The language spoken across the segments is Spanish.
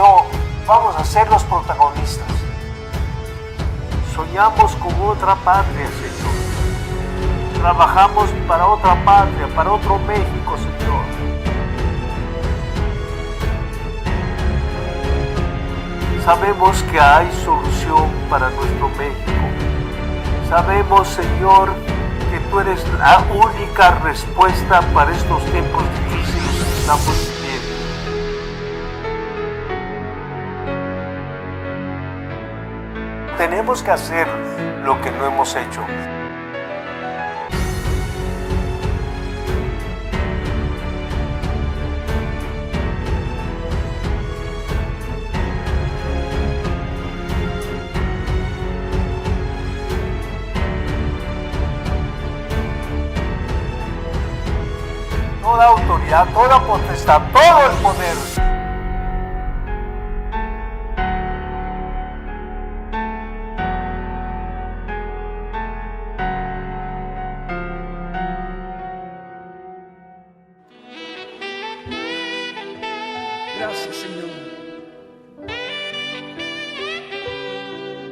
yo vamos a ser los protagonistas. Soñamos con otra patria, Señor. Trabajamos para otra patria, para otro México, Señor. Sabemos que hay solución para nuestro México. Sabemos, Señor, que tú eres la única respuesta para estos tiempos difíciles que estamos viviendo. Tenemos que hacer lo que no hemos hecho. Toda autoridad, toda potestad, todo el poder. Gracias, Señor.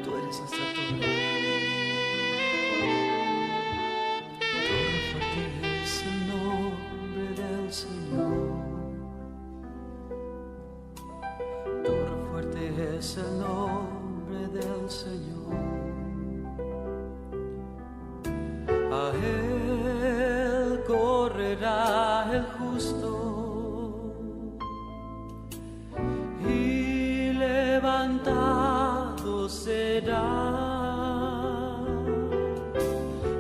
Tú eres nuestra torre. Torre fuerte es el nombre del Señor. Torre fuerte es el nombre del Señor. A Él correrá el justo. Levantado será,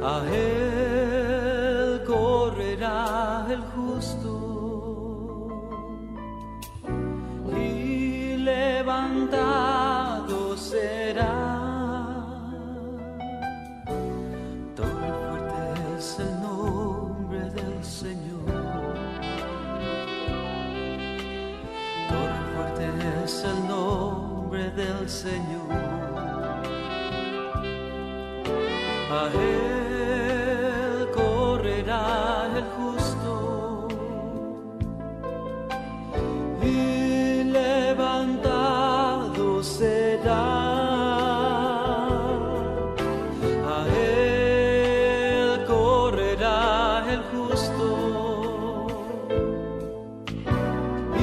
a Él correrá el justo, y levantado será. Torre fuerte es el nombre del Señor. Torre fuerte es el nombre del Señor. A Él correrá el justo, y levantado será. A Él correrá el justo, y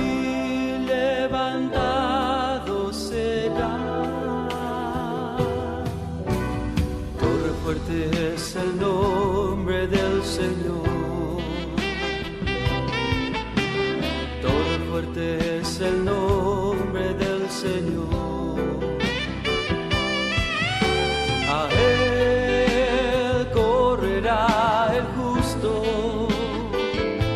levantado será. Torre fuerte es el nombre del Señor. Torre fuerte es el nombre del Señor. A Él correrá el justo, y levantado será.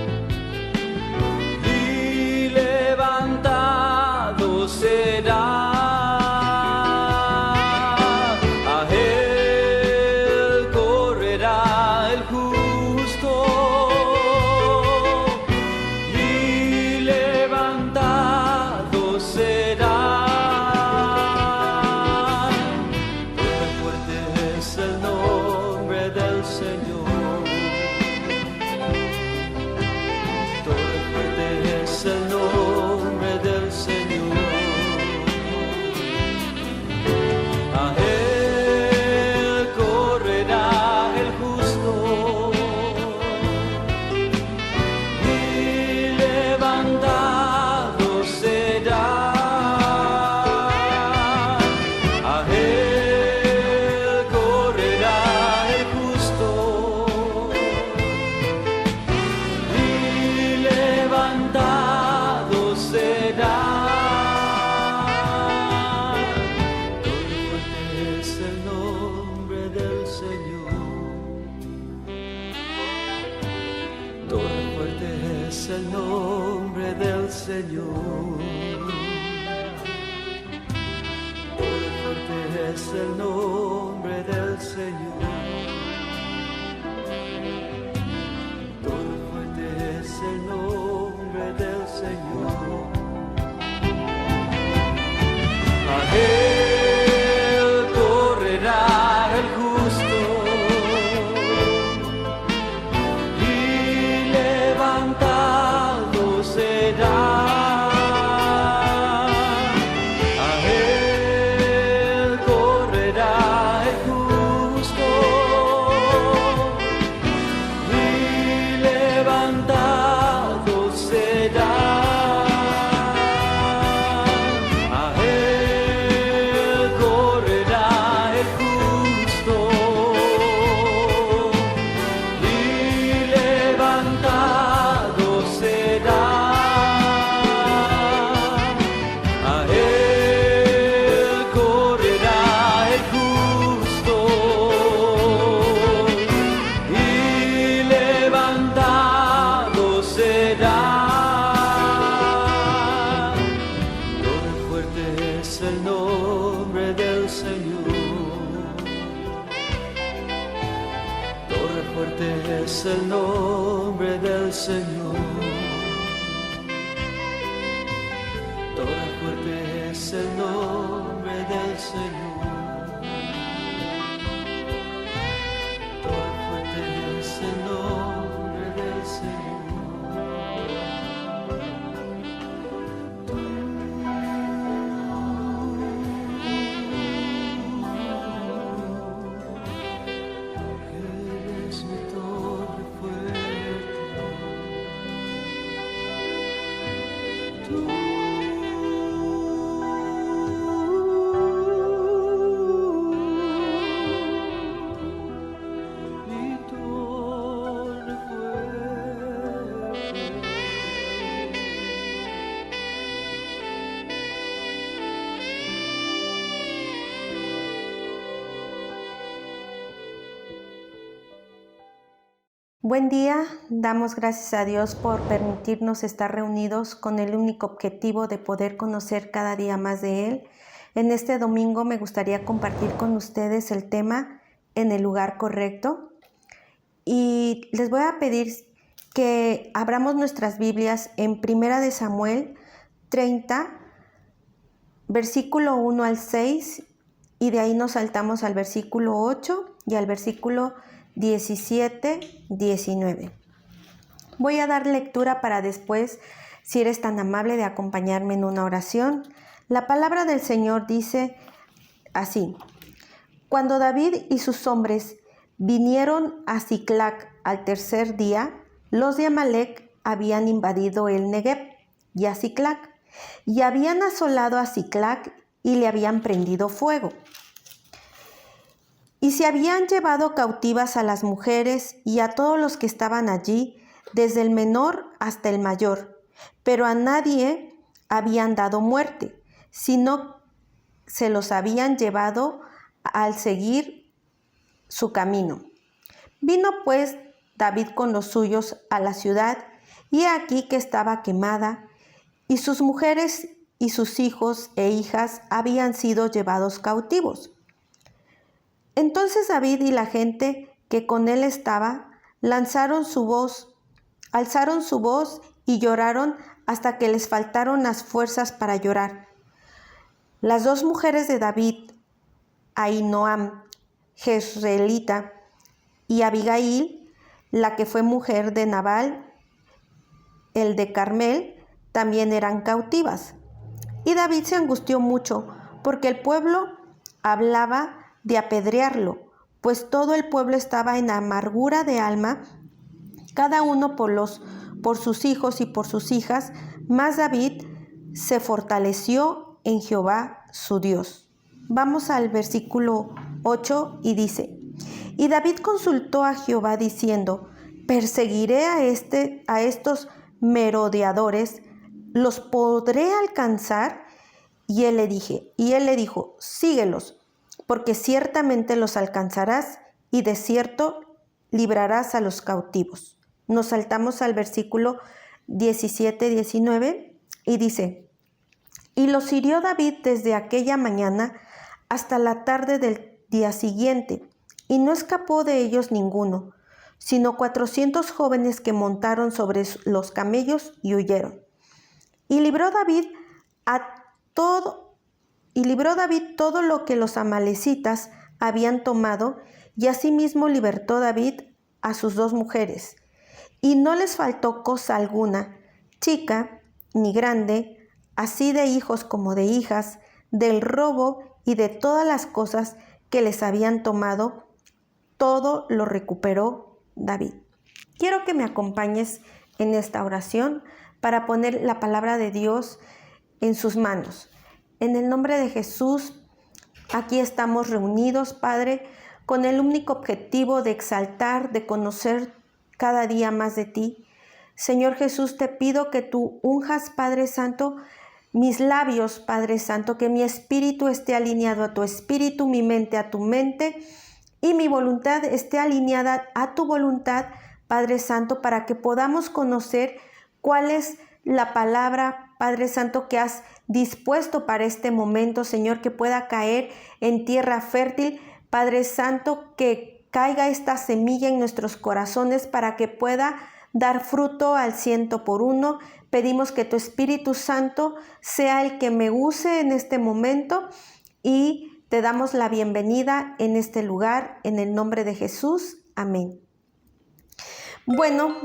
El nombre del Señor. Torre fuerte es el nombre del Señor. Torre fuerte es el nombre del Señor. A Él correrá el justo, y levantado será. es el nombre del Señor. Todo fuerte es el nombre del Señor. Eres mi torre fuerte. Tú Buen día, damos gracias a Dios por permitirnos estar reunidos con el único objetivo de poder conocer cada día más de Él. En este domingo me gustaría compartir con ustedes el tema en el lugar correcto y les voy a pedir que abramos nuestras Biblias en 1 de Samuel 30, versículo 1 al 6 y de ahí nos saltamos al versículo 8 y al versículo 17, 19. Voy a dar lectura para después, si eres tan amable de acompañarme en una oración. La palabra del Señor dice así: Cuando David y sus hombres vinieron a Siclac al tercer día, los de Amalec habían invadido el Negueb y a Siclac, y habían asolado a Siclac y le habían prendido fuego. Y se habían llevado cautivas a las mujeres y a todos los que estaban allí, desde el menor hasta el mayor, pero a nadie habían dado muerte, sino se los habían llevado al seguir su camino. Vino pues David con los suyos a la ciudad, y aquí que estaba quemada, y sus mujeres y sus hijos e hijas habían sido llevados cautivos. Entonces David y la gente que con él estaba alzaron su voz y lloraron hasta que les faltaron las fuerzas para llorar. Las dos mujeres de David, Ahinoam, Jezreelita, y Abigail, la que fue mujer de Nabal, el de Carmel, también eran cautivas. Y David se angustió mucho, porque el pueblo hablaba de apedrearlo, pues todo el pueblo estaba en amargura de alma, cada uno por sus hijos y por sus hijas, mas David se fortaleció en Jehová su Dios. Vamos al versículo 8 y dice: Y David consultó a Jehová diciendo: ¿Perseguiré a estos merodeadores? ¿Los podré alcanzar? Y él le dijo: síguelos, porque ciertamente los alcanzarás y de cierto librarás a los cautivos. Nos saltamos al versículo 17, 19 y dice: Y los hirió David desde aquella mañana hasta la tarde del día siguiente, y no escapó de ellos ninguno, sino 400 jóvenes que montaron sobre los camellos y huyeron. Y libró David todo lo que los amalecitas habían tomado, y asimismo libertó David a sus dos mujeres. Y no les faltó cosa alguna, chica ni grande, así de hijos como de hijas, del robo y de todas las cosas que les habían tomado, todo lo recuperó David. Quiero que me acompañes en esta oración para poner la palabra de Dios en sus manos. En el nombre de Jesús, aquí estamos reunidos, Padre, con el único objetivo de exaltar, de conocer cada día más de ti. Señor Jesús, te pido que tú unjas, Padre Santo, mis labios, Padre Santo, que mi espíritu esté alineado a tu espíritu, mi mente a tu mente, y mi voluntad esté alineada a tu voluntad, Padre Santo, para que podamos conocer cuál es la palabra, Padre Santo, que has dispuesto para este momento, Señor, que pueda caer en tierra fértil, Padre Santo, que caiga esta semilla en nuestros corazones para que pueda dar fruto al 100 por 1, Pedimos que tu Espíritu Santo sea el que me use en este momento y te damos la bienvenida en este lugar, en el nombre de Jesús. Amén. Bueno,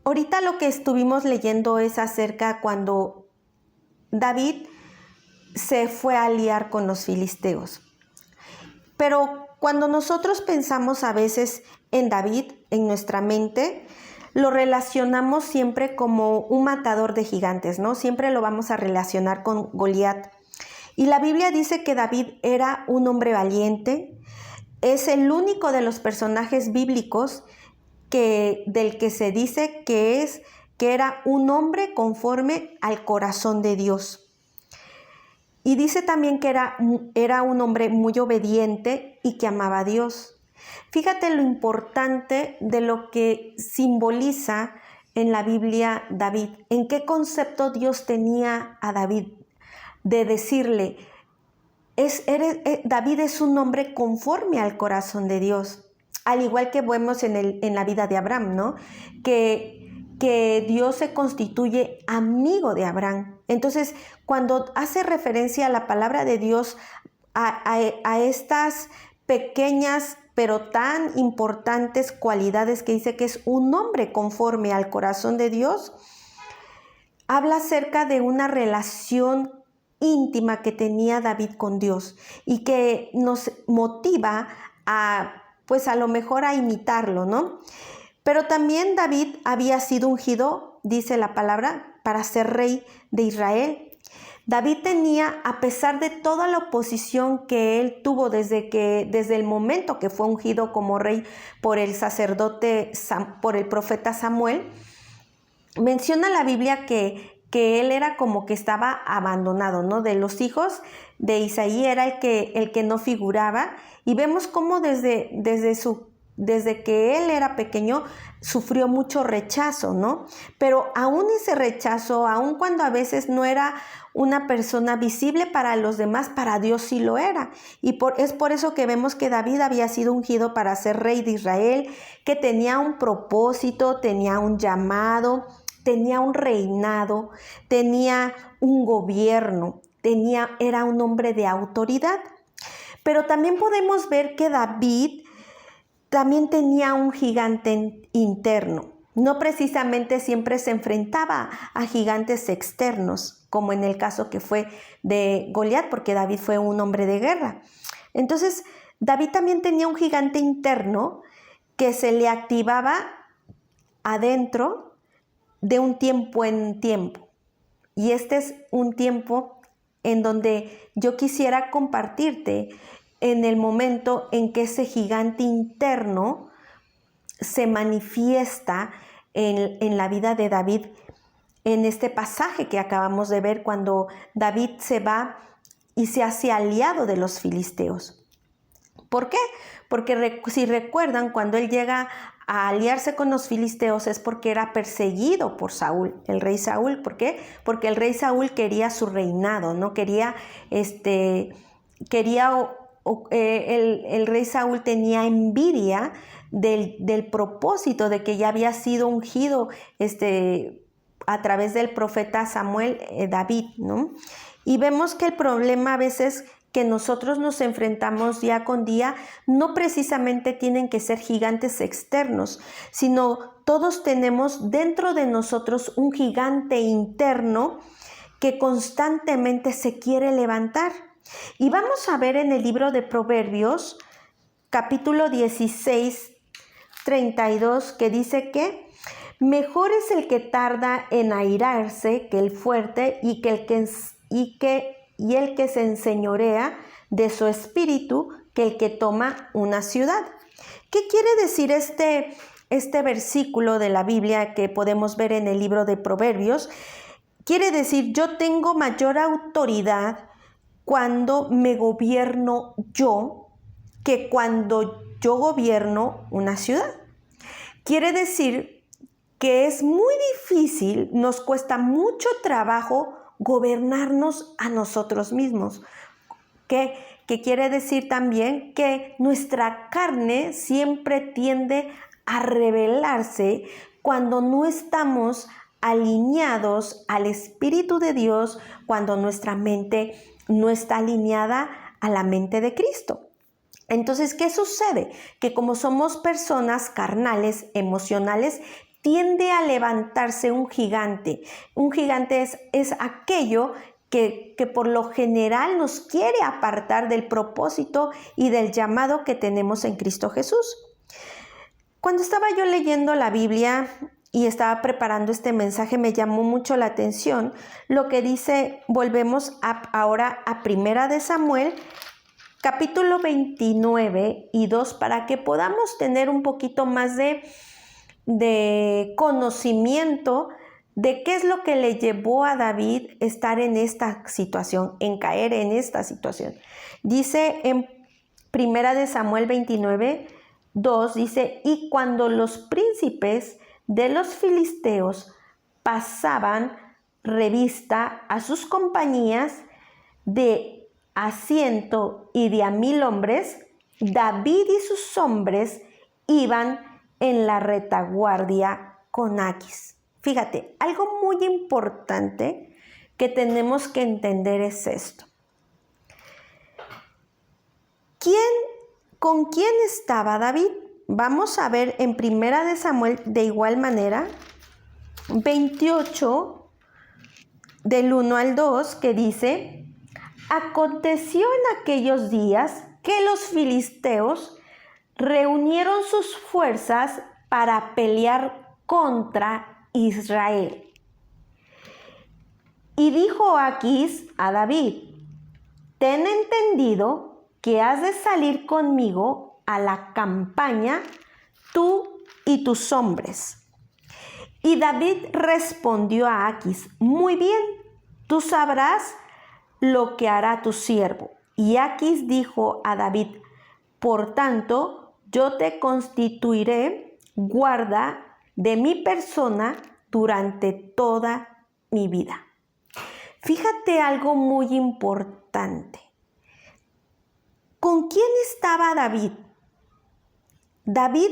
ahorita lo que estuvimos leyendo es acerca cuando David se fue a aliar con los filisteos. Pero cuando nosotros pensamos a veces en David, en nuestra mente, lo relacionamos siempre como un matador de gigantes, ¿no? Siempre lo vamos a relacionar con Goliat. Y la Biblia dice que David era un hombre valiente. Es el único de los personajes bíblicos del que se dice que era un hombre conforme al corazón de Dios. Y dice también que era un hombre muy obediente y que amaba a Dios. Fíjate lo importante de lo que simboliza en la Biblia David. ¿En qué concepto Dios tenía a David? De decirle, David es un hombre conforme al corazón de Dios. Al igual que vemos en la vida de Abraham, ¿no? Que Dios se constituye amigo de Abraham. Entonces, cuando hace referencia a la palabra de Dios, a estas pequeñas pero tan importantes cualidades que dice que es un hombre conforme al corazón de Dios, habla acerca de una relación íntima que tenía David con Dios y que nos motiva pues a lo mejor a imitarlo, ¿no? Pero también David había sido ungido, dice la palabra, para ser rey de Israel. David tenía, a pesar de toda la oposición que él tuvo desde el momento que fue ungido como rey por el sacerdote, por el profeta Samuel, menciona la Biblia que él era como que estaba abandonado, ¿no? De los hijos de Isaí era el que no figuraba, y vemos cómo desde que él era pequeño sufrió mucho rechazo, ¿no? Pero aún ese rechazo, aún cuando a veces no era una persona visible para los demás, para Dios sí lo era. Y es por eso que vemos que David había sido ungido para ser rey de Israel, que tenía un propósito, tenía un llamado, tenía un reinado, tenía un gobierno, era un hombre de autoridad. Pero también podemos ver que David también tenía un gigante interno. No precisamente siempre se enfrentaba a gigantes externos, como en el caso que fue de Goliat, porque David fue un hombre de guerra. Entonces, David también tenía un gigante interno que se le activaba adentro de un tiempo en tiempo. Y este es un tiempo en donde yo quisiera compartirte en el momento en que ese gigante interno se manifiesta en la vida de David, en este pasaje que acabamos de ver cuando David se va y se hace aliado de los filisteos. ¿Por qué? Porque si recuerdan, cuando él llega a aliarse con los filisteos es porque era perseguido por Saúl, el rey Saúl. ¿Por qué? Porque el rey Saúl quería su reinado, ¿no? El rey Saúl tenía envidia del propósito de que ya había sido ungido a través del profeta Samuel, David, ¿no? Y vemos que el problema a veces que nosotros nos enfrentamos día con día no precisamente tienen que ser gigantes externos, sino todos tenemos dentro de nosotros un gigante interno que constantemente se quiere levantar. Y vamos a ver en el libro de Proverbios, capítulo 16, 32, que dice que mejor es el que tarda en airarse que el fuerte y el que se enseñorea de su espíritu que el que toma una ciudad. ¿Qué quiere decir este versículo de la Biblia que podemos ver en el libro de Proverbios? Quiere decir, yo tengo mayor autoridad cuando me gobierno yo que cuando yo gobierno una ciudad. Quiere decir que es muy difícil, nos cuesta mucho trabajo gobernarnos a nosotros mismos. Que quiere decir también que nuestra carne siempre tiende a rebelarse cuando no estamos alineados al Espíritu de Dios cuando nuestra mente no está alineada a la mente de Cristo. Entonces, ¿qué sucede? Que como somos personas carnales, emocionales, tiende a levantarse un gigante. Un gigante es aquello que por lo general nos quiere apartar del propósito y del llamado que tenemos en Cristo Jesús. Cuando estaba yo leyendo la Biblia y estaba preparando este mensaje, me llamó mucho la atención lo que dice, volvemos ahora a Primera de Samuel, capítulo 29 y 2, para que podamos tener un poquito más de conocimiento de qué es lo que le llevó a David estar en esta situación, en caer en esta situación. Dice en Primera de Samuel 29, 2, dice, y cuando los príncipes de los filisteos pasaban revista a sus compañías de a 100 y de a 1000 hombres, David y sus hombres iban en la retaguardia con Aquis. Fíjate, algo muy importante que tenemos que entender es esto. ¿Con quién estaba David? Vamos a ver en Primera de Samuel de igual manera, 28 del 1 al 2, que dice, aconteció en aquellos días que los filisteos reunieron sus fuerzas para pelear contra Israel. Y dijo Aquis a David, ten entendido que has de salir conmigo a la campaña, tú y tus hombres. Y David respondió a Aquis, muy bien, tú sabrás lo que hará tu siervo. Y Aquis dijo a David, por tanto, yo te constituiré guarda de mi persona durante toda mi vida. Fíjate algo muy importante. ¿Con quién estaba David? David,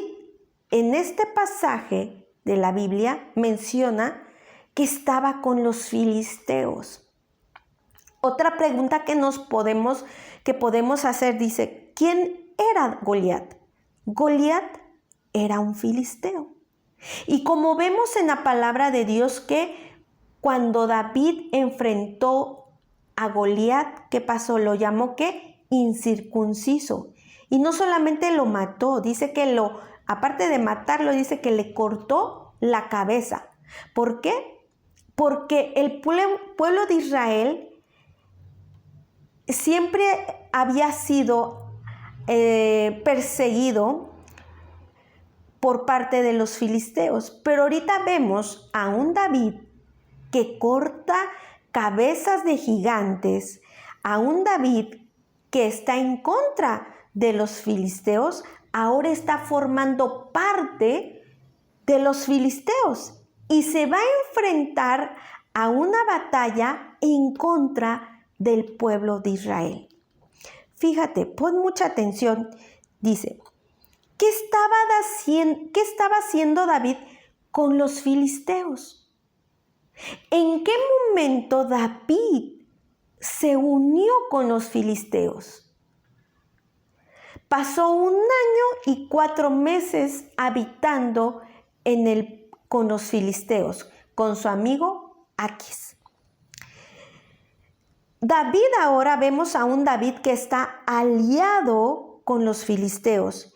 en este pasaje de la Biblia, menciona que estaba con los filisteos. Otra pregunta que podemos hacer dice, ¿quién era Goliat? Goliat era un filisteo. Y como vemos en la palabra de Dios que cuando David enfrentó a Goliat, ¿qué pasó? Lo llamó ¿qué? Incircunciso. Y no solamente lo mató, dice que aparte de matarlo, dice que le cortó la cabeza. ¿Por qué? Porque el pueblo de Israel siempre había sido perseguido por parte de los filisteos. Pero ahorita vemos a un David que corta cabezas de gigantes, a un David que está en contra de los filisteos, ahora está formando parte de los filisteos y se va a enfrentar a una batalla en contra del pueblo de Israel. Fíjate, pon mucha atención. Dice, ¿qué estaba haciendo David con los filisteos? ¿En qué momento David se unió con los filisteos? Pasó 1 año y 4 meses habitando con los filisteos, con su amigo Aquis. David, ahora vemos a un David que está aliado con los filisteos.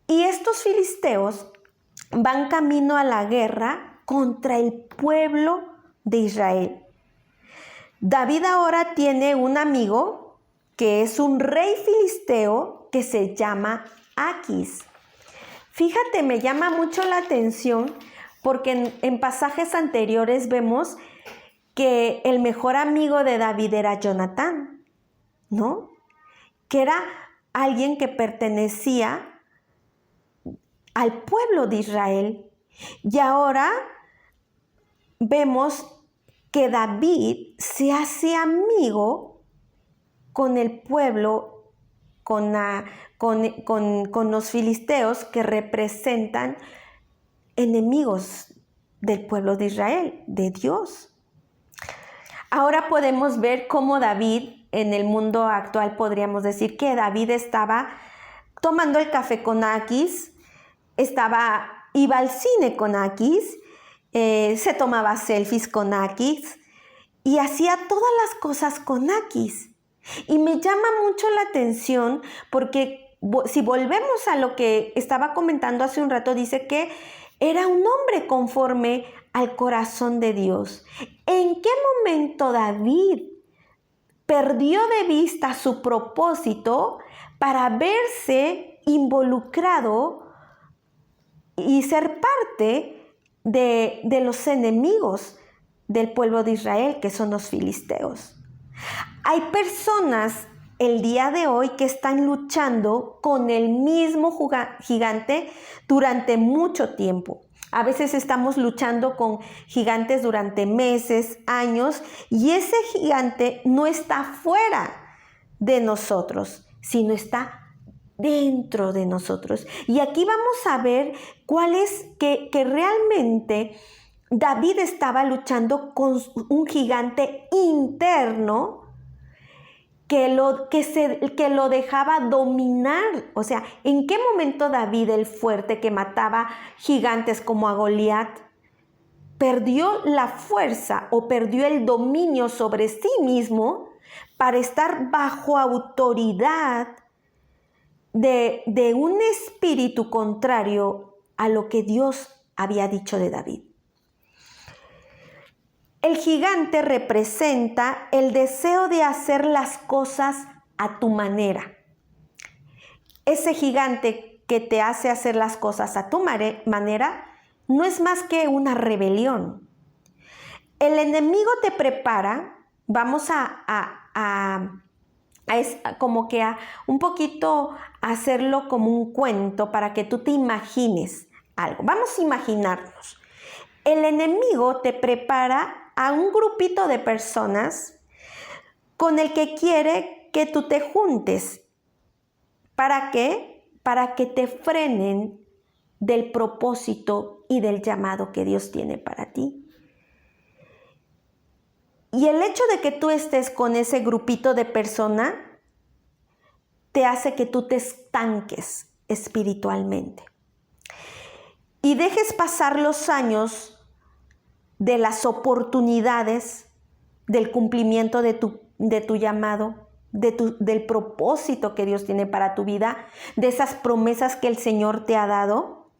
Y estos filisteos van camino a la guerra contra el pueblo de Israel. David ahora tiene un amigo que es un rey filisteo que se llama Aquis. Fíjate, me llama mucho la atención porque en pasajes anteriores vemos que el mejor amigo de David era Jonatán, ¿no? Que era alguien que pertenecía al pueblo de Israel. Y ahora vemos que David se hace amigo con el pueblo, con los filisteos que representan enemigos del pueblo de Israel, de Dios. Ahora podemos ver cómo David, en el mundo actual podríamos decir que David estaba tomando el café con Aquis, iba al cine con Aquis, se tomaba selfies con Aquis y hacía todas las cosas con Aquis. Y me llama mucho la atención porque si volvemos a lo que estaba comentando hace un rato, dice que era un hombre conforme al corazón de Dios. ¿En qué momento David perdió de vista su propósito para verse involucrado y ser parte de los enemigos del pueblo de Israel, que son los filisteos? Hay personas el día de hoy que están luchando con el mismo gigante durante mucho tiempo. A veces estamos luchando con gigantes durante meses, años, y ese gigante no está fuera de nosotros, sino está dentro de nosotros. Y aquí vamos a ver cuál es que realmente David estaba luchando con un gigante interno que lo dejaba dominar. O sea, ¿en qué momento David, el fuerte que mataba gigantes como a Goliat, perdió la fuerza o perdió el dominio sobre sí mismo para estar bajo autoridad de un espíritu contrario a lo que Dios había dicho de David? El gigante representa el deseo de hacer las cosas a tu manera. Ese gigante que te hace hacer las cosas a tu manera no es más que una rebelión. El enemigo te prepara, vamos como que a un poquito hacerlo como un cuento para que tú te imagines algo. Vamos a imaginarnos. El enemigo te prepara a un grupito de personas con el que quiere que tú te juntes. ¿Para qué? Para que te frenen del propósito y del llamado que Dios tiene para ti. Y el hecho de que tú estés con ese grupito de personas te hace que tú te estanques espiritualmente y dejes pasar los años de las oportunidades, del cumplimiento de tu llamado, del propósito que Dios tiene para tu vida, de esas promesas que el Señor te ha dado.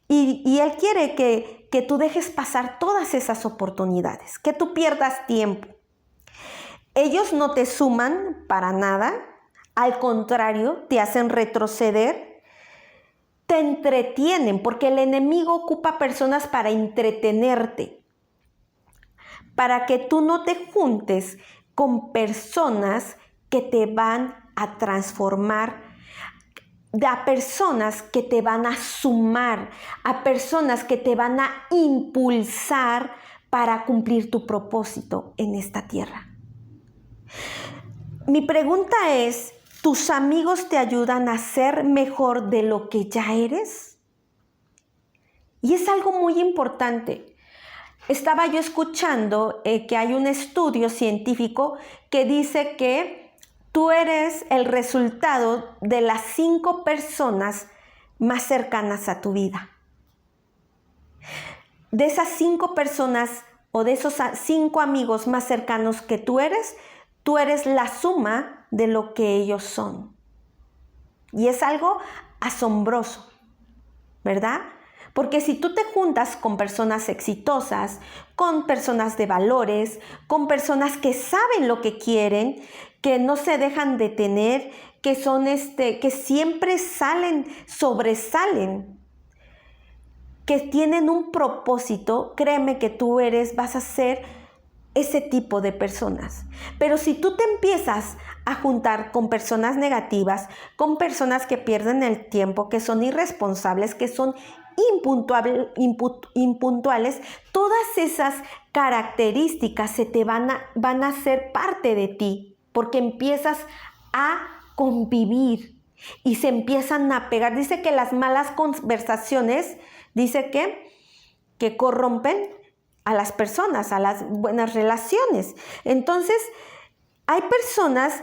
Y Él quiere que tú dejes pasar todas esas oportunidades, que tú pierdas tiempo. Ellos no te suman para nada, al contrario, te hacen retroceder. Te entretienen, porque el enemigo ocupa personas para entretenerte, para que tú no te juntes con personas que te van a transformar, a personas que te van a sumar, a personas que te van a impulsar para cumplir tu propósito en esta tierra. Mi pregunta es, ¿tus amigos te ayudan a ser mejor de lo que ya eres? Y es algo muy importante. Estaba yo escuchando que hay un estudio científico que dice que tú eres el resultado de las 5 personas más cercanas a tu vida. De esas 5 personas o de esos 5 amigos más cercanos que tú eres la suma de lo que ellos son. Y es algo asombroso, ¿verdad? Porque si tú te juntas con personas exitosas, con personas de valores, con personas que saben lo que quieren, que no se dejan detener, que son que siempre sobresalen, que tienen un propósito, créeme que tú vas a ser ese tipo de personas. Pero si tú te empiezas a juntar con personas negativas, con personas que pierden el tiempo, que son irresponsables, que son impuntuales, todas esas características van a ser parte de ti, porque empiezas a convivir y se empiezan a pegar. Dice que las malas conversaciones, dice que que corrompen a las personas, a las buenas relaciones. Entonces, hay personas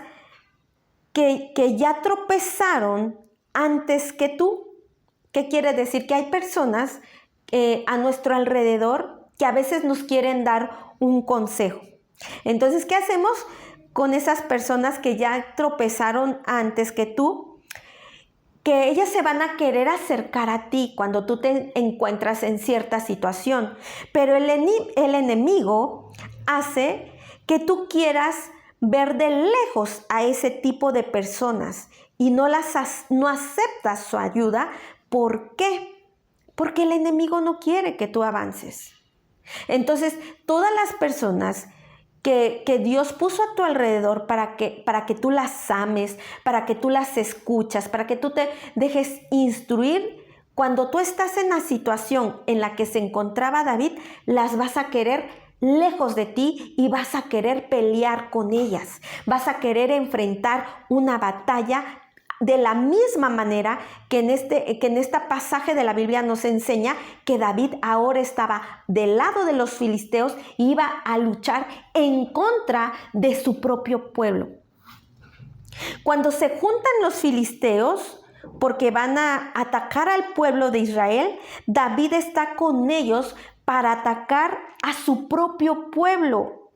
que ya tropezaron antes que tú. ¿Qué quiere decir? Que hay personas a nuestro alrededor que a veces nos quieren dar un consejo. Entonces, ¿qué hacemos con esas personas que ya tropezaron antes que tú? Que ellas se van a querer acercar a ti cuando tú te encuentras en cierta situación. Pero el enemigo hace que tú quieras ver de lejos a ese tipo de personas y no aceptas su ayuda. ¿Por qué? Porque el enemigo no quiere que tú avances. Entonces, todas las personas que Dios puso a tu alrededor para que tú las ames, para que tú las escuchas, para que tú te dejes instruir, cuando tú estás en la situación en la que se encontraba David, las vas a querer lejos de ti y vas a querer pelear con ellas. Vas a querer enfrentar una batalla de la misma manera que en este pasaje de la Biblia nos enseña que David ahora estaba del lado de los filisteos y iba a luchar en contra de su propio pueblo. Cuando se juntan los filisteos, porque van a atacar al pueblo de Israel, David está con ellos para atacar a su propio pueblo.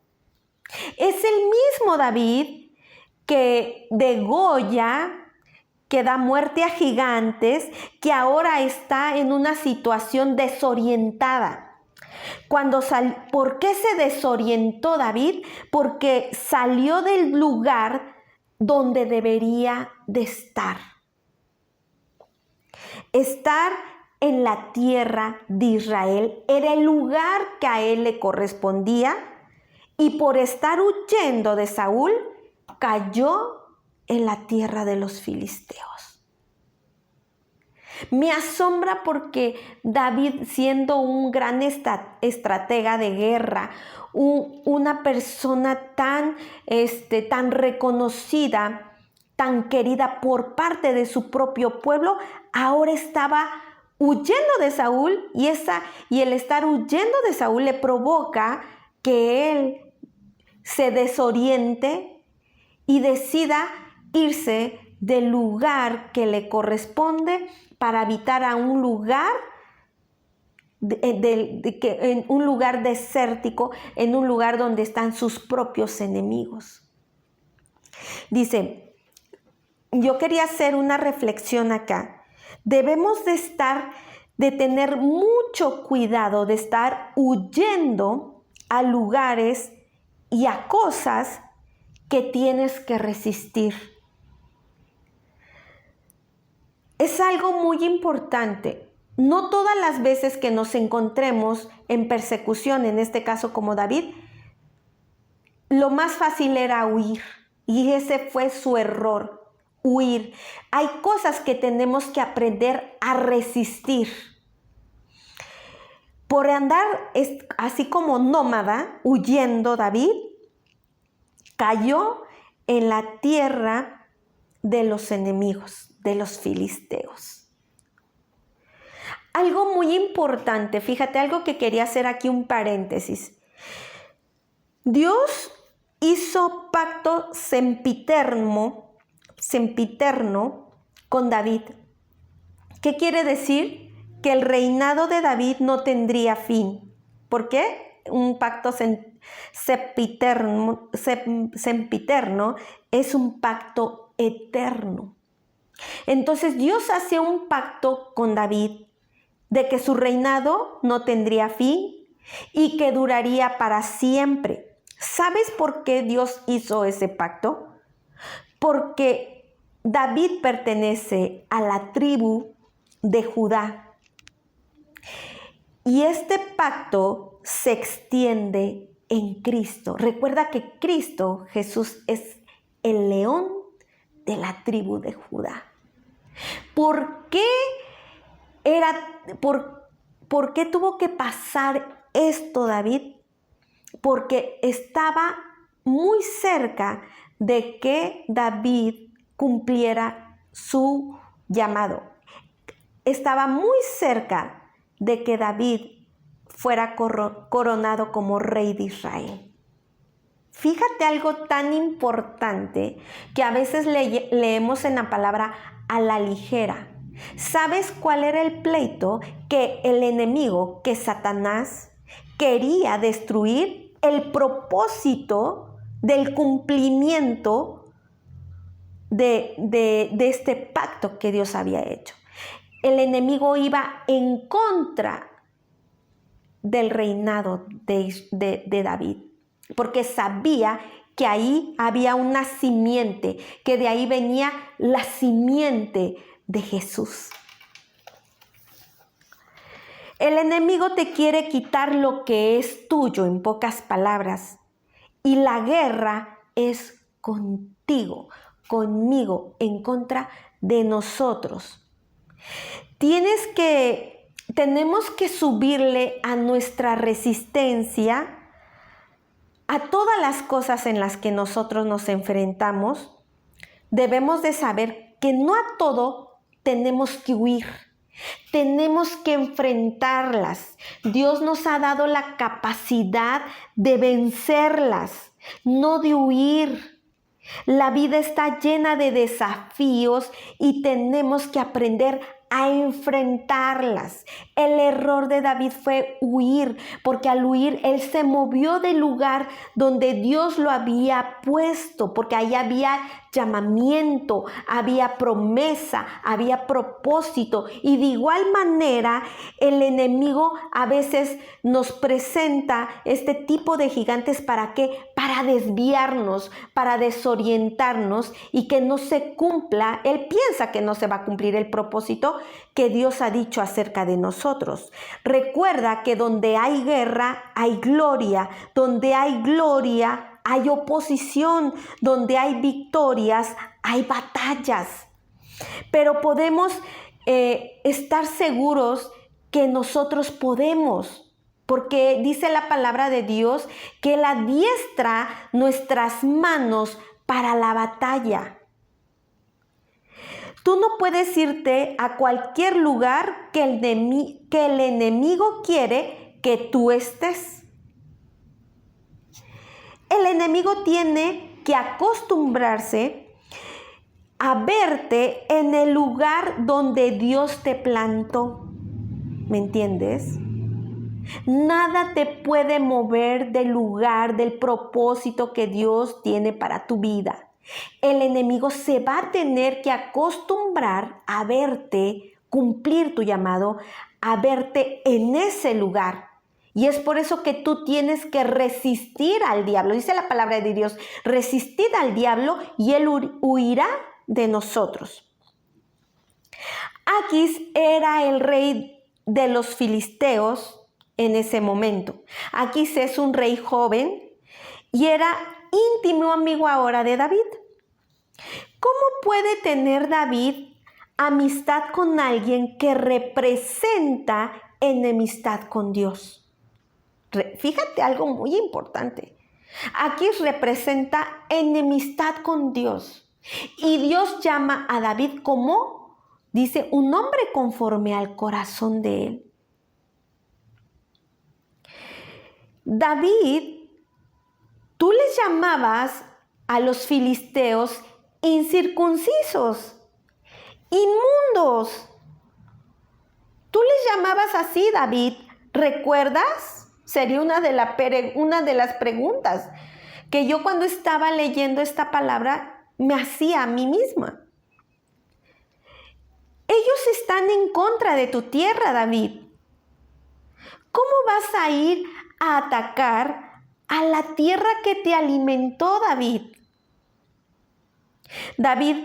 Es el mismo David que degolla, que da muerte a gigantes, que ahora está en una situación desorientada. ¿Por qué se desorientó David? Porque salió del lugar donde debería de estar. Estar en la tierra de Israel era el lugar que a él le correspondía, y por estar huyendo de Saúl, cayó en la tierra de los filisteos. Me asombra porque David, siendo un gran estratega de guerra, una persona tan reconocida, tan querida por parte de su propio pueblo, ahora estaba huyendo de Saúl, y el estar huyendo de Saúl le provoca que él se desoriente y decida irse del lugar que le corresponde para habitar a un lugar en un lugar desértico, en un lugar donde están sus propios enemigos. Dice, yo quería hacer una reflexión acá. Debemos de tener mucho cuidado de estar huyendo a lugares y a cosas que tienes que resistir. Es algo muy importante. No todas las veces que nos encontremos en persecución, en este caso como David, lo más fácil era huir. Y ese fue su error, huir. Hay cosas que tenemos que aprender a resistir. Por andar así como nómada, huyendo, David cayó en la tierra de los enemigos, de los filisteos. Algo muy importante, fíjate, algo que quería hacer aquí un paréntesis. Dios hizo pacto sempiterno con David. ¿Qué quiere decir? Que el reinado de David no tendría fin. ¿Por qué? Un pacto sempiterno es un pacto eterno. Entonces Dios hace un pacto con David de que su reinado no tendría fin y que duraría para siempre. ¿Sabes por qué Dios hizo ese pacto? Porque David pertenece a la tribu de Judá. Y este pacto se extiende en Cristo. Recuerda que Cristo, Jesús, es el león de la tribu de Judá. ¿Por qué tuvo que pasar esto, David? Porque estaba muy cerca de que David cumpliera su llamado. Estaba muy cerca de que David fuera coronado como rey de Israel. Fíjate algo tan importante que a veces leemos en la palabra a la ligera. ¿Sabes cuál era el pleito? Que el enemigo, que Satanás, quería destruir el propósito del cumplimiento de este pacto que Dios había hecho. El enemigo iba en contra del reinado de David, porque sabía que ahí había una simiente, que de ahí venía la simiente de Jesús. El enemigo te quiere quitar lo que es tuyo, en pocas palabras, y la guerra es contigo, conmigo, en contra de nosotros. Tenemos que subirle a nuestra resistencia a todas las cosas en las que nosotros nos enfrentamos. Debemos de saber que no a todo tenemos que huir. Tenemos que enfrentarlas. Dios nos ha dado la capacidad de vencerlas, no de huir. La vida está llena de desafíos y tenemos que aprender a enfrentarlas. El error de David fue huir, porque al huir él se movió del lugar donde Dios lo había puesto, porque ahí había llamamiento, había promesa, había propósito. Y de igual manera el enemigo a veces nos presenta este tipo de gigantes. ¿Para qué? Para desviarnos, para desorientarnos y que no se cumpla. Él piensa que no se va a cumplir el propósito que Dios ha dicho acerca de nosotros. Recuerda que donde hay guerra hay gloria, donde hay gloria hay oposición, donde hay victorias hay batallas. Pero podemos estar seguros que nosotros podemos, porque dice la palabra de Dios que Él adiestra nuestras manos para la batalla. Tú no puedes irte a cualquier lugar que el enemigo quiere que tú estés. El enemigo tiene que acostumbrarse a verte en el lugar donde Dios te plantó. ¿Me entiendes? Nada te puede mover del lugar, del propósito que Dios tiene para tu vida. El enemigo se va a tener que acostumbrar a verte, cumplir tu llamado, a verte en ese lugar. Y es por eso que tú tienes que resistir al diablo. Dice la palabra de Dios, resistid al diablo y él huirá de nosotros. Aquis era el rey de los filisteos en ese momento. Aquis es un rey joven y era íntimo amigo ahora de David. ¿Cómo puede tener David amistad con alguien que representa enemistad con Dios? Fíjate algo muy importante. Aquis representa enemistad con Dios. Y Dios llama a David como, dice, un hombre conforme al corazón de él. David, tú les llamabas a los filisteos incircuncisos, inmundos. Tú les llamabas así, David. ¿Recuerdas? Sería una de las preguntas que yo cuando estaba leyendo esta palabra me hacía a mí misma. Ellos están en contra de tu tierra, David. ¿Cómo vas a ir a atacar a la tierra que te alimentó, David? David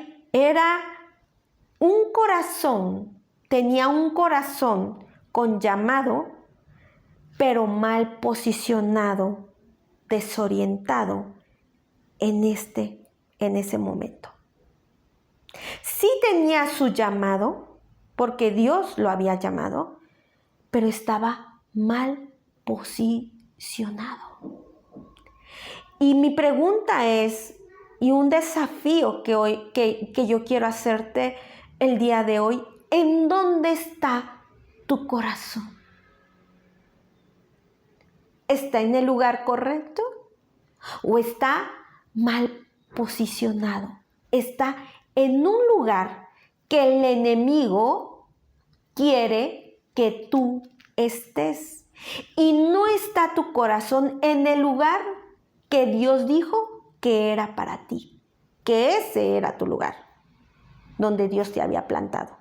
tenía un corazón con llamado, pero mal posicionado, desorientado en ese momento. Sí tenía su llamado, porque Dios lo había llamado, pero estaba mal posicionado. Y mi pregunta es, y un desafío que yo quiero hacerte el día de hoy, ¿en dónde está tu corazón? ¿Está en el lugar correcto? ¿O está mal posicionado? Está en un lugar que el enemigo quiere que tú estés. Y no está tu corazón en el lugar que Dios dijo que era para ti, que ese era tu lugar, donde Dios te había plantado.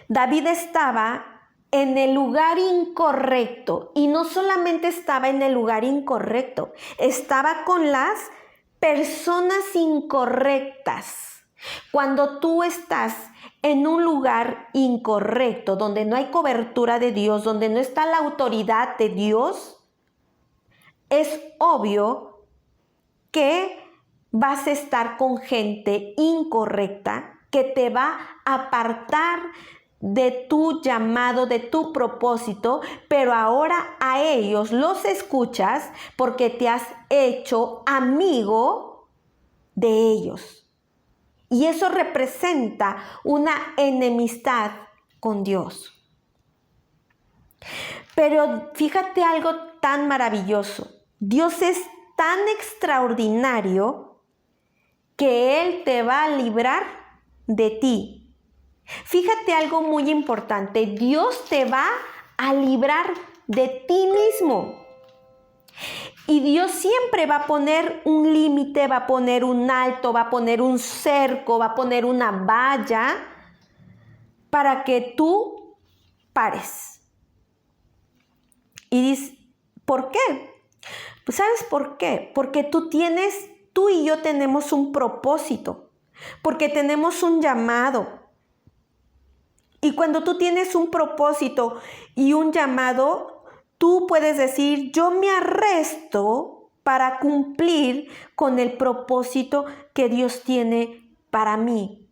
David estaba en el lugar incorrecto, y no solamente estaba en el lugar incorrecto, estaba con las personas incorrectas. Cuando tú estás en un lugar incorrecto, donde no hay cobertura de Dios, donde no está la autoridad de Dios, es obvio que vas a estar con gente incorrecta que te va a apartar de tu llamado, de tu propósito, pero ahora a ellos los escuchas porque te has hecho amigo de ellos. Y eso representa una enemistad con Dios. Pero fíjate algo tan maravilloso. Dios es tan extraordinario que Él te va a librar de ti. Fíjate algo muy importante. Dios te va a librar de ti mismo. Y Dios siempre va a poner un límite, va a poner un alto, va a poner un cerco, va a poner una valla para que tú pares. Y dices, ¿por qué? Pues ¿sabes por qué? Porque tú y yo tenemos un propósito, porque tenemos un llamado. Y cuando tú tienes un propósito y un llamado, tú puedes decir, yo me arresto para cumplir con el propósito que Dios tiene para mí.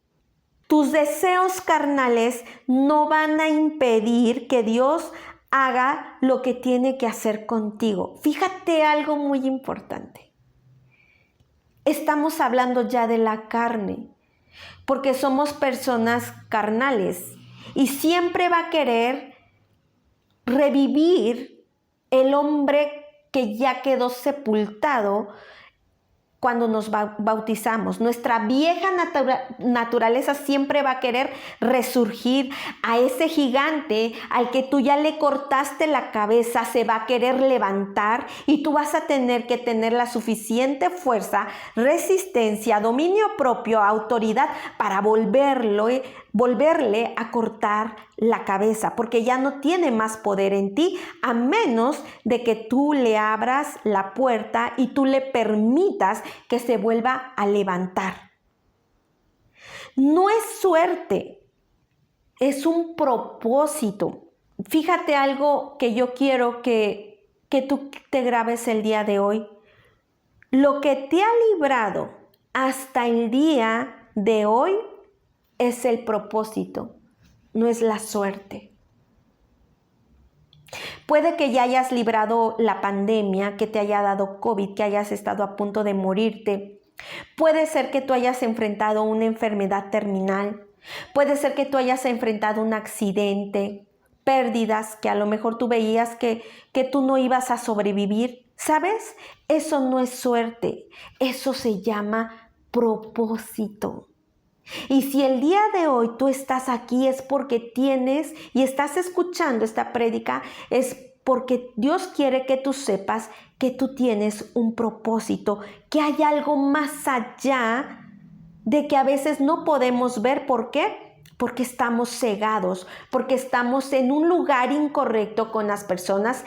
Tus deseos carnales no van a impedir que Dios haga lo que tiene que hacer contigo. Fíjate algo muy importante. Estamos hablando ya de la carne, porque somos personas carnales. Y siempre va a querer revivir el hombre que ya quedó sepultado cuando nos bautizamos. Nuestra vieja naturaleza siempre va a querer resurgir. A ese gigante al que tú ya le cortaste la cabeza se va a querer levantar, y tú vas a tener que tener la suficiente fuerza, resistencia, dominio propio, autoridad para volverle a cortar la cabeza, porque ya no tiene más poder en ti, a menos de que tú le abras la puerta y tú le permitas que se vuelva a levantar. No es suerte, es un propósito. Fíjate algo que yo quiero que tú te grabes el día de hoy. Lo que te ha librado hasta el día de hoy es el propósito, no es la suerte. Puede que ya hayas librado la pandemia, que te haya dado COVID, que hayas estado a punto de morirte. Puede ser que tú hayas enfrentado una enfermedad terminal. Puede ser que tú hayas enfrentado un accidente, pérdidas que a lo mejor tú veías que tú no ibas a sobrevivir. ¿Sabes? Eso no es suerte, eso se llama propósito. Y si el día de hoy tú estás aquí es porque tienes y estás escuchando esta prédica, es porque Dios quiere que tú sepas que tú tienes un propósito, que hay algo más allá de que a veces no podemos ver. ¿Por qué? Porque estamos cegados, porque estamos en un lugar incorrecto con las personas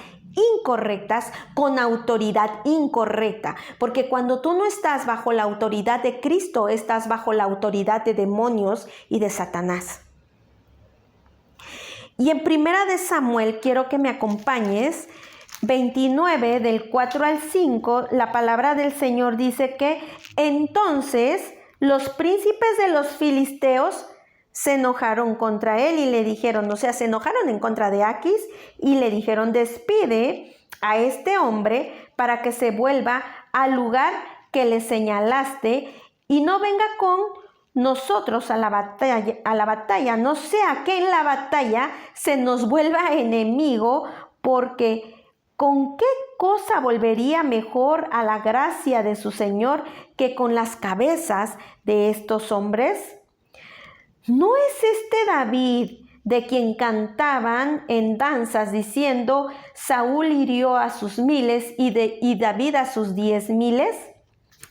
incorrectas, con autoridad incorrecta, porque cuando tú no estás bajo la autoridad de Cristo, estás bajo la autoridad de demonios y de Satanás. Y en 1 Samuel quiero que me acompañes, 29 del 4 al 5, la palabra del Señor dice que entonces los príncipes de los filisteos se enojaron contra él y le dijeron, se enojaron en contra de Aquis y le dijeron, despide a este hombre para que se vuelva al lugar que le señalaste y no venga con nosotros a la batalla, no sea que en la batalla se nos vuelva enemigo porque ¿con qué cosa volvería mejor a la gracia de su Señor que con las cabezas de estos hombres? ¿No es este David de quien cantaban en danzas diciendo, Saúl hirió a sus 1000 y David a sus 10,000?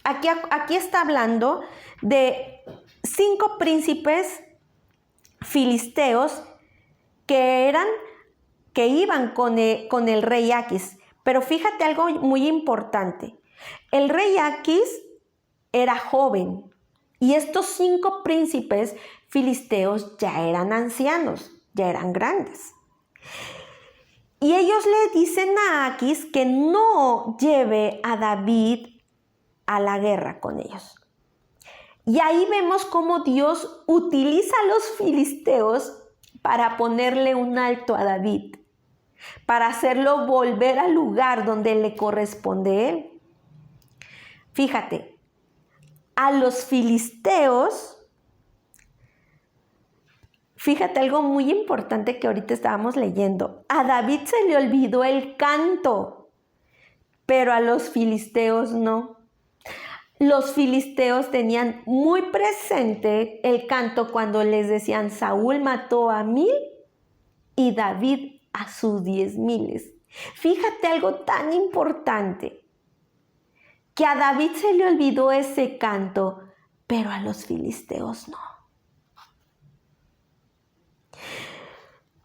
Aquí está hablando de 5 príncipes filisteos que iban con el rey Aquis. Pero fíjate algo muy importante. El rey Aquis era joven y estos 5 príncipes filisteos ya eran ancianos, ya eran grandes. Y ellos le dicen a Aquis que no lleve a David a la guerra con ellos. Y ahí vemos cómo Dios utiliza a los filisteos para ponerle un alto a David, para hacerlo volver al lugar donde le corresponde a él. Fíjate, a los filisteos, fíjate algo muy importante que ahorita estábamos leyendo. A David se le olvidó el canto, pero a los filisteos no. Los filisteos tenían muy presente el canto cuando les decían, Saúl mató a 1000 y David a sus 10,000. Fíjate algo tan importante, que a David se le olvidó ese canto, pero a los filisteos no.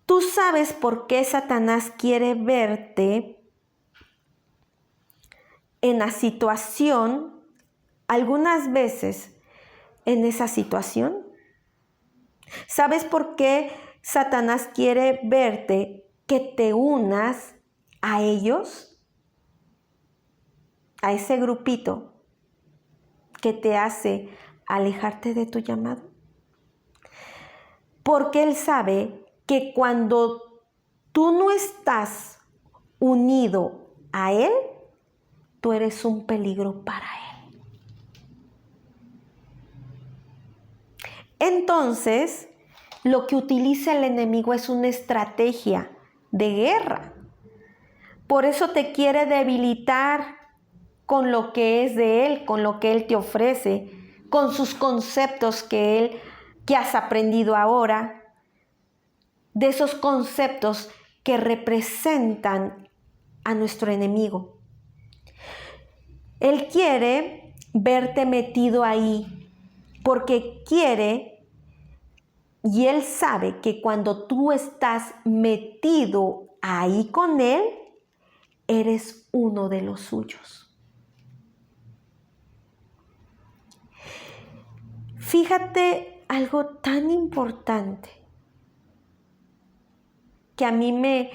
Tú sabes por qué Satanás quiere verte en la situación, algunas veces en esa situación. ¿Sabes por qué Satanás quiere verte que te unas a ellos? A ese grupito que te hace alejarte de tu llamado. Porque él sabe que cuando tú no estás unido a él, tú eres un peligro para él. Entonces, lo que utiliza el enemigo es una estrategia de guerra. Por eso te quiere debilitar con lo que es de él, con lo que él te ofrece, con sus conceptos que has aprendido ahora, de esos conceptos que representan a nuestro enemigo. Él quiere verte metido ahí porque quiere. Y él sabe que cuando tú estás metido ahí con él, eres uno de los suyos. Fíjate algo tan importante que a mí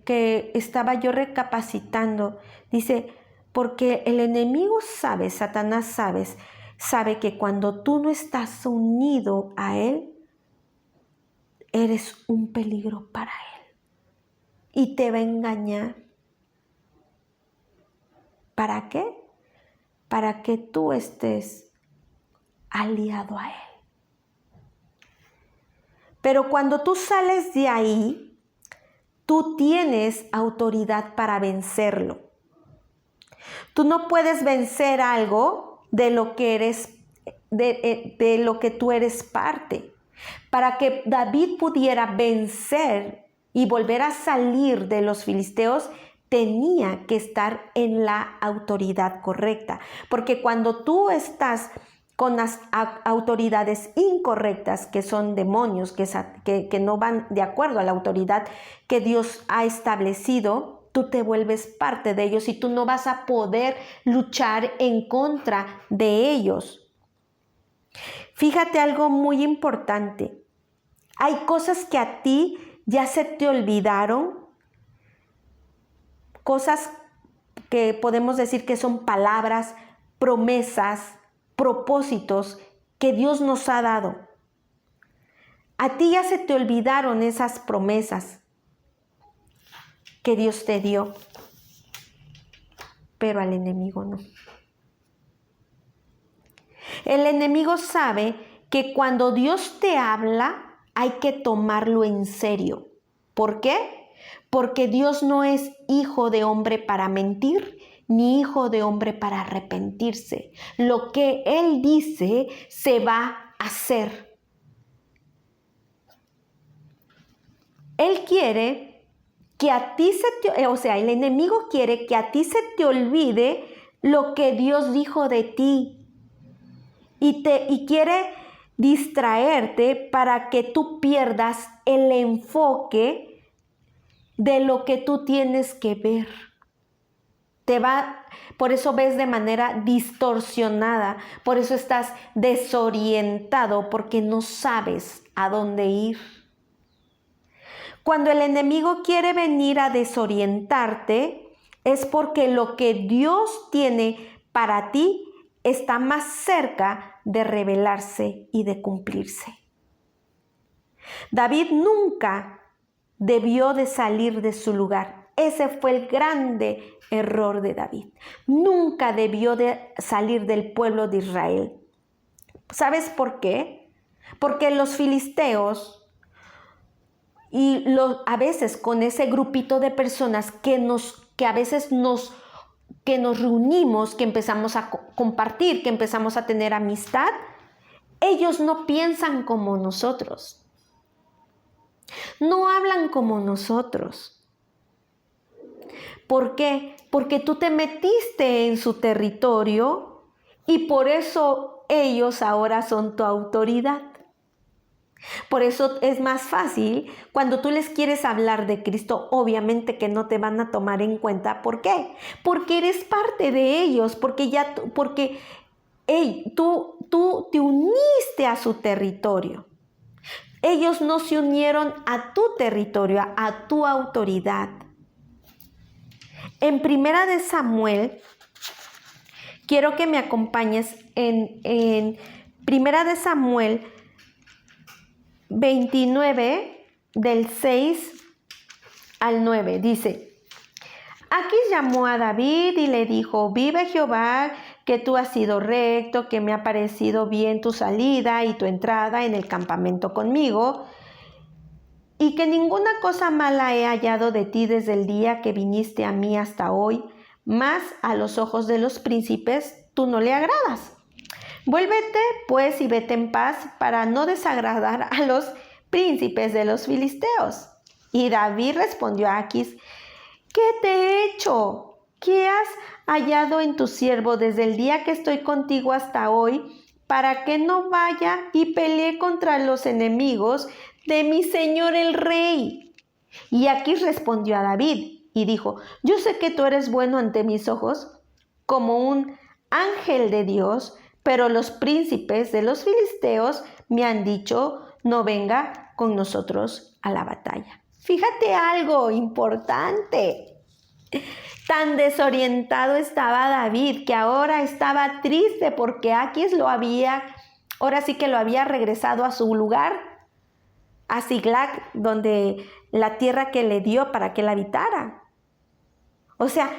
que estaba yo recapacitando. Dice, porque el enemigo sabe, Satanás sabe que cuando tú no estás unido a él, eres un peligro para él. Y te va a engañar. ¿Para qué? Para que tú estés aliado a él. Pero cuando tú sales de ahí, tú tienes autoridad para vencerlo. Tú no puedes vencer algo de lo que eres, de lo que tú eres parte. Para que David pudiera vencer y volver a salir de los filisteos, tenía que estar en la autoridad correcta. Porque cuando tú estás con las autoridades incorrectas, que son demonios, que no van de acuerdo a la autoridad que Dios ha establecido, tú te vuelves parte de ellos y tú no vas a poder luchar en contra de ellos. Fíjate algo muy importante. Hay cosas que a ti ya se te olvidaron, cosas que podemos decir que son palabras, promesas, propósitos que Dios nos ha dado. A ti ya se te olvidaron esas promesas que Dios te dio, pero al enemigo no. El enemigo sabe que cuando Dios te habla hay que tomarlo en serio. ¿Por qué? Porque Dios no es hijo de hombre para mentir, ni hijo de hombre para arrepentirse. Lo que Él dice se va a hacer. Él quiere que a ti el enemigo quiere que a ti se te olvide lo que Dios dijo de ti. Y quiere distraerte para que tú pierdas el enfoque de lo que tú tienes que ver. Por eso ves de manera distorsionada, por eso estás desorientado, porque no sabes a dónde ir. Cuando el enemigo quiere venir a desorientarte, es porque lo que Dios tiene para ti está más cerca de revelarse y de cumplirse. David nunca debió de salir de su lugar. Ese fue el grande error de David. Nunca debió de salir del pueblo de Israel. ¿Sabes por qué? Porque los filisteos a veces con ese grupito de personas que a veces nos reunimos, que empezamos a compartir, que empezamos a tener amistad, ellos no piensan como nosotros. No hablan como nosotros. ¿Por qué? Porque tú te metiste en su territorio y por eso ellos ahora son tu autoridad. Por eso es más fácil cuando tú les quieres hablar de Cristo, obviamente que no te van a tomar en cuenta. ¿Por qué? Porque eres parte de ellos, porque tú te uniste a su territorio. Ellos no se unieron a tu territorio, a tu autoridad. En Primera de Samuel, quiero que me acompañes en Primera de Samuel 29, del 6 al 9, dice: Aquis llamó a David y le dijo: Vive Jehová, que tú has sido recto, que me ha parecido bien tu salida y tu entrada en el campamento conmigo, y que ninguna cosa mala he hallado de ti desde el día que viniste a mí hasta hoy, mas a los ojos de los príncipes tú no le agradas. Vuélvete, pues, y vete en paz para no desagradar a los príncipes de los filisteos. Y David respondió a Aquis: ¿Qué te he hecho? ¿Qué has hallado en tu siervo desde el día que estoy contigo hasta hoy, para que no vaya y pelee contra los enemigos de mi señor el rey? Y Aquis respondió a David y dijo: Yo sé que tú eres bueno ante mis ojos, como un ángel de Dios, pero los príncipes de los filisteos me han dicho: no venga con nosotros a la batalla. Fíjate algo importante. Tan desorientado estaba David que ahora estaba triste porque Aquis ahora sí que lo había regresado a su lugar, a Siglag, donde la tierra que le dio para que la habitara. O sea,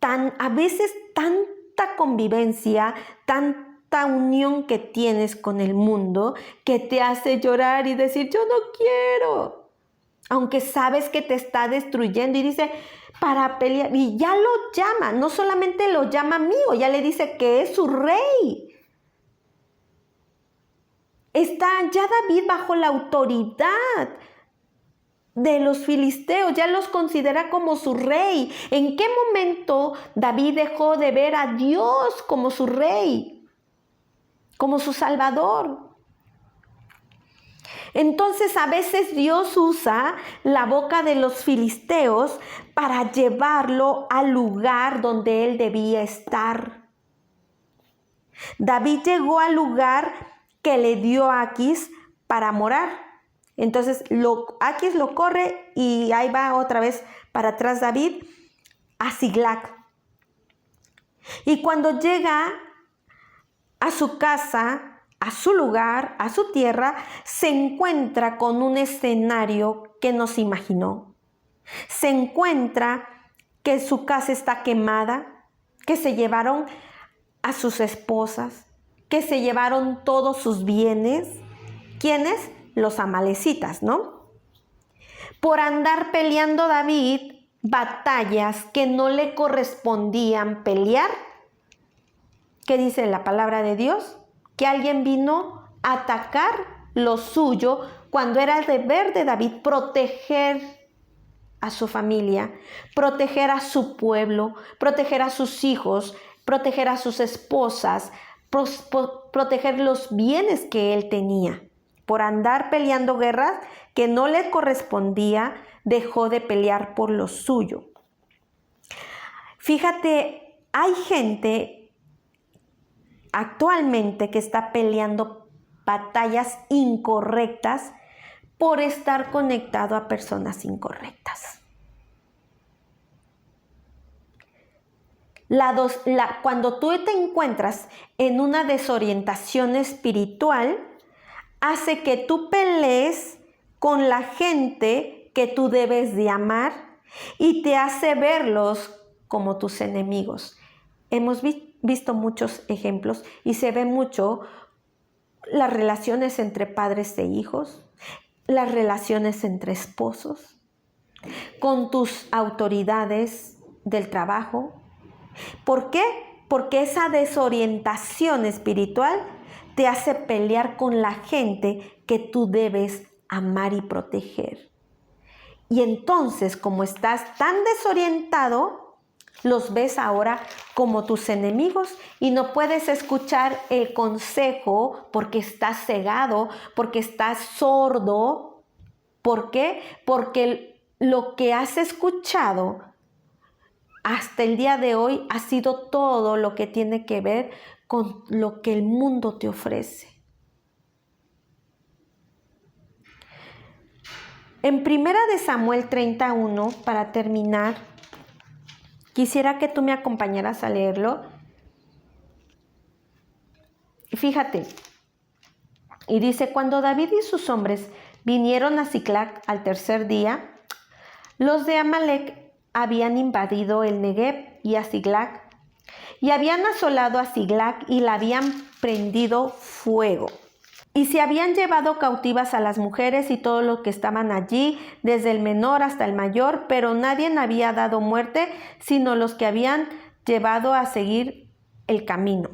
a veces tanta convivencia, tanta unión que tienes con el mundo que te hace llorar y decir: yo no quiero. Aunque sabes que te está destruyendo, y dice: para pelear, y ya lo llama, no solamente lo llama amigo, ya le dice que es su rey. Está ya David bajo la autoridad de los filisteos, ya los considera como su rey. ¿En qué momento David dejó de ver a Dios como su rey, como su salvador? Entonces a veces Dios usa la boca de los filisteos para llevarlo al lugar donde él debía estar. David llegó al lugar que le dio a Aquis para morar. Entonces Aquis lo corre y ahí va otra vez para atrás David a Siglag. Y cuando llega a su casa, a su lugar, a su tierra, se encuentra con un escenario que no se imaginó. Se encuentra que su casa está quemada, que se llevaron a sus esposas, que se llevaron todos sus bienes. ¿Quiénes? Los amalecitas, ¿no? por andar peleando David batallas que no le correspondían pelear. ¿Qué dice la palabra de Dios? Que alguien vino a atacar lo suyo cuando era el deber de David proteger a su familia, proteger a su pueblo, proteger a sus hijos, proteger a sus esposas, proteger los bienes que él tenía. Por andar peleando guerras que no le correspondía, dejó de pelear por lo suyo. Fíjate, hay gente actualmente que está peleando batallas incorrectas por estar conectado a personas incorrectas. Cuando tú te encuentras en una desorientación espiritual, hace que tú pelees con la gente que tú debes de amar y te hace verlos como tus enemigos. Hemos visto muchos ejemplos y se ve mucho las relaciones entre padres e hijos, las relaciones entre esposos, con tus autoridades del trabajo. ¿Por qué? Porque esa desorientación espiritual te hace pelear con la gente que tú debes amar y proteger. Y entonces, como estás tan desorientado, los ves ahora como tus enemigos y no puedes escuchar el consejo porque estás cegado, porque estás sordo. ¿Por qué? Porque lo que has escuchado hasta el día de hoy ha sido todo lo que tiene que ver con lo que el mundo te ofrece. En 1 Samuel 31, para terminar, quisiera que tú me acompañaras a leerlo. Fíjate, y dice, cuando David y sus hombres vinieron a Siclag al tercer día, los de Amalec habían invadido el Negev y a Siclag, y habían asolado a Siclag y la habían prendido fuego. Y se habían llevado cautivas a las mujeres y todos los que estaban allí, desde el menor hasta el mayor, pero nadie había dado muerte, sino los que habían llevado a seguir el camino.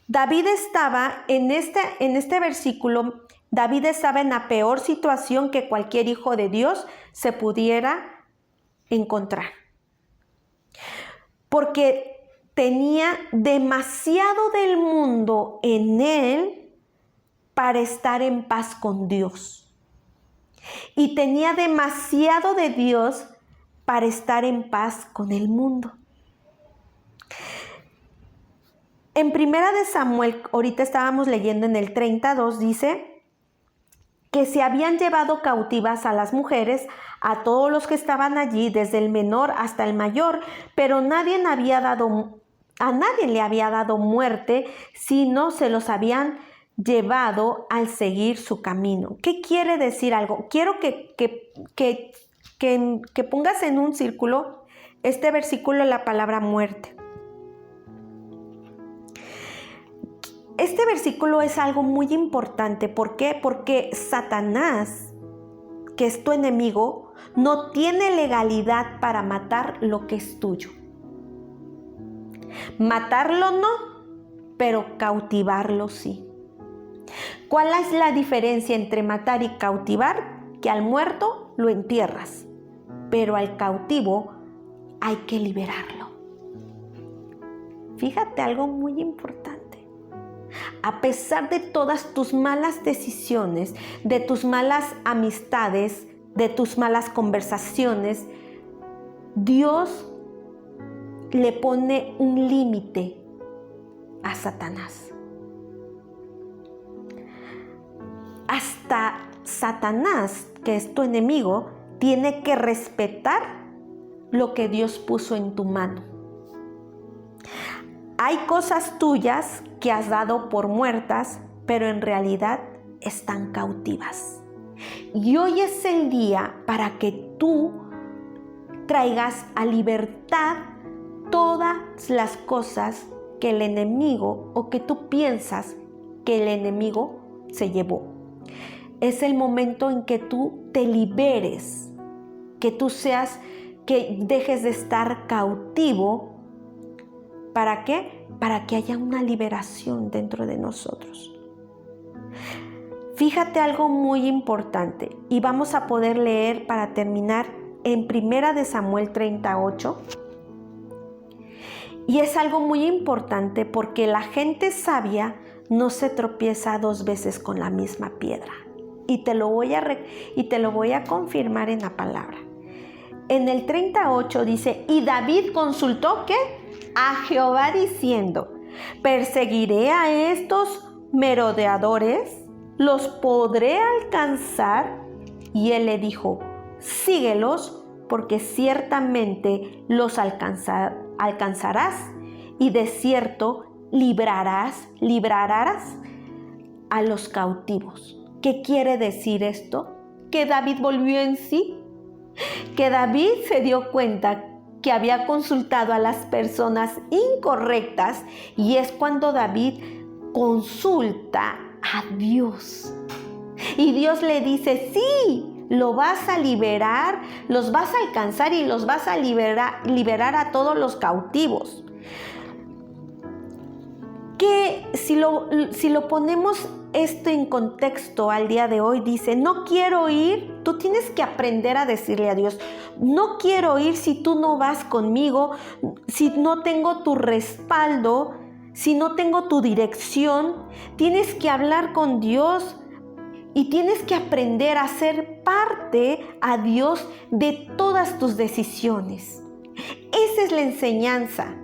David estaba en este versículo, David estaba en la peor situación que cualquier hijo de Dios se pudiera encontrar. Porque tenía demasiado del mundo en él para estar en paz con Dios. Y tenía demasiado de Dios para estar en paz con el mundo. En 1 Samuel, ahorita estábamos leyendo en el 32, dice que se habían llevado cautivas a las mujeres, a todos los que estaban allí, desde el menor hasta el mayor, pero a nadie le había dado muerte, sino se los habían llevado al seguir su camino. ¿Qué quiere decir algo? Quiero que pongas en un círculo este versículo, la palabra muerte. Este versículo es algo muy importante. ¿Por qué? Porque Satanás, que es tu enemigo, no tiene legalidad para matar lo que es tuyo. Matarlo no, pero cautivarlo sí. ¿Cuál es la diferencia entre matar y cautivar? Que al muerto lo entierras, pero al cautivo hay que liberarlo. Fíjate algo muy importante. A pesar de todas tus malas decisiones, de tus malas amistades, de tus malas conversaciones, Dios le pone un límite a Satanás. Hasta Satanás, que es tu enemigo, tiene que respetar lo que Dios puso en tu mano. Hay cosas tuyas que has dado por muertas, pero en realidad están cautivas. Y hoy es el día para que tú traigas a libertad todas las cosas que el enemigo o que tú piensas que el enemigo se llevó. es el momento en que tú te liberes, que dejes de estar cautivo. ¿Para qué? Para que haya una liberación dentro de nosotros. Fíjate algo muy importante y vamos a poder leer para terminar en 1 de Samuel 38. Y es algo muy importante porque la gente sabia no se tropieza 2 veces con la misma piedra. Y te lo voy a confirmar en la palabra. En el 38 dice, y David consultó ¿qué? A Jehová diciendo, ¿perseguiré a estos merodeadores? ¿Los podré alcanzar? Y él le dijo, síguelos, porque ciertamente los alcanzarás, y de cierto librarás a los cautivos. ¿Qué quiere decir esto? Que David volvió en sí, que David se dio cuenta que había consultado a las personas incorrectas, y es cuando David consulta a Dios. Y Dios le dice, sí, lo vas a liberar, los vas a alcanzar y los vas a liberar a todos los cautivos. Que si lo ponemos esto en contexto al día de hoy, dice, no quiero ir, tú tienes que aprender a decirle a Dios, no quiero ir si tú no vas conmigo, si no tengo tu respaldo, si no tengo tu dirección. Tienes que hablar con Dios y tienes que aprender a ser parte a Dios de todas tus decisiones. Esa es la enseñanza.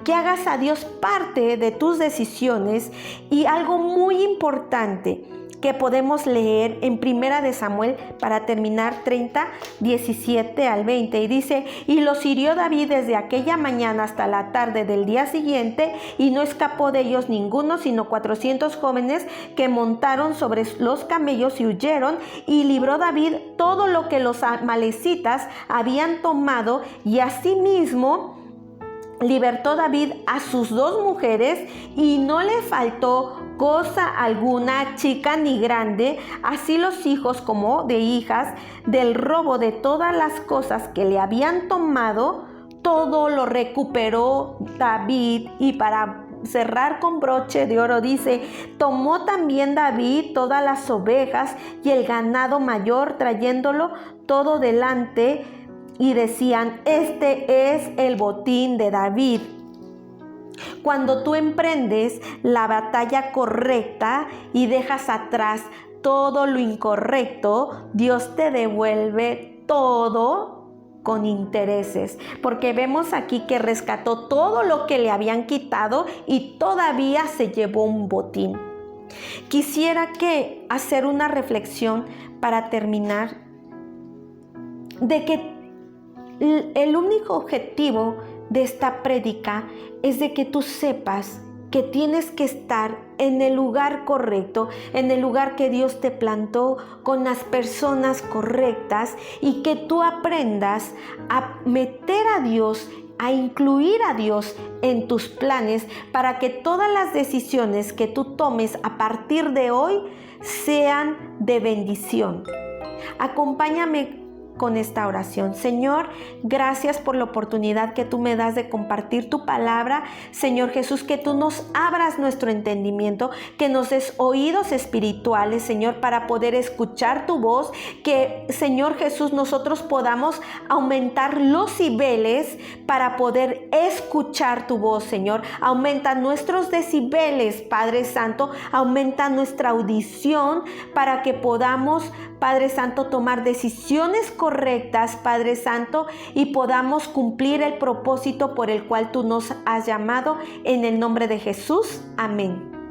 Que hagas a Dios parte de tus decisiones. Y algo muy importante que podemos leer en 1 de Samuel para terminar 30, 17 al 20. Y dice, y los hirió David desde aquella mañana hasta la tarde del día siguiente, y no escapó de ellos ninguno, sino 400 jóvenes que montaron sobre los camellos y huyeron. Y libró David todo lo que los amalecitas habían tomado, y asimismo libertó David a sus 2 mujeres, y no le faltó cosa alguna, chica ni grande, así los hijos como de hijas, del robo de todas las cosas que le habían tomado, todo lo recuperó David. Y para cerrar con broche de oro dice, tomó también David todas las ovejas y el ganado mayor, trayéndolo todo delante, y decían, este es el botín de David. Cuando tú emprendes la batalla correcta y dejas atrás todo lo incorrecto, Dios te devuelve todo con intereses, porque vemos aquí que rescató todo lo que le habían quitado y todavía se llevó un botín. Quisiera hacer una reflexión para terminar, de que el único objetivo de esta prédica es de que tú sepas que tienes que estar en el lugar correcto, en el lugar que Dios te plantó, con las personas correctas, y que tú aprendas a meter a Dios, a incluir a Dios en tus planes, para que todas las decisiones que tú tomes a partir de hoy sean de bendición. Acompáñame con esta oración. Señor, gracias por la oportunidad que tú me das de compartir tu palabra. Señor Jesús, que tú nos abras nuestro entendimiento, que nos des oídos espirituales, Señor, para poder escuchar tu voz, que, Señor Jesús, nosotros podamos aumentar los decibeles para poder escuchar tu voz, Señor. Aumenta nuestros decibeles, Padre Santo, aumenta nuestra audición para que podamos, Padre Santo, tomar decisiones correctas, Padre Santo, y podamos cumplir el propósito por el cual tú nos has llamado, en el nombre de Jesús. Amén.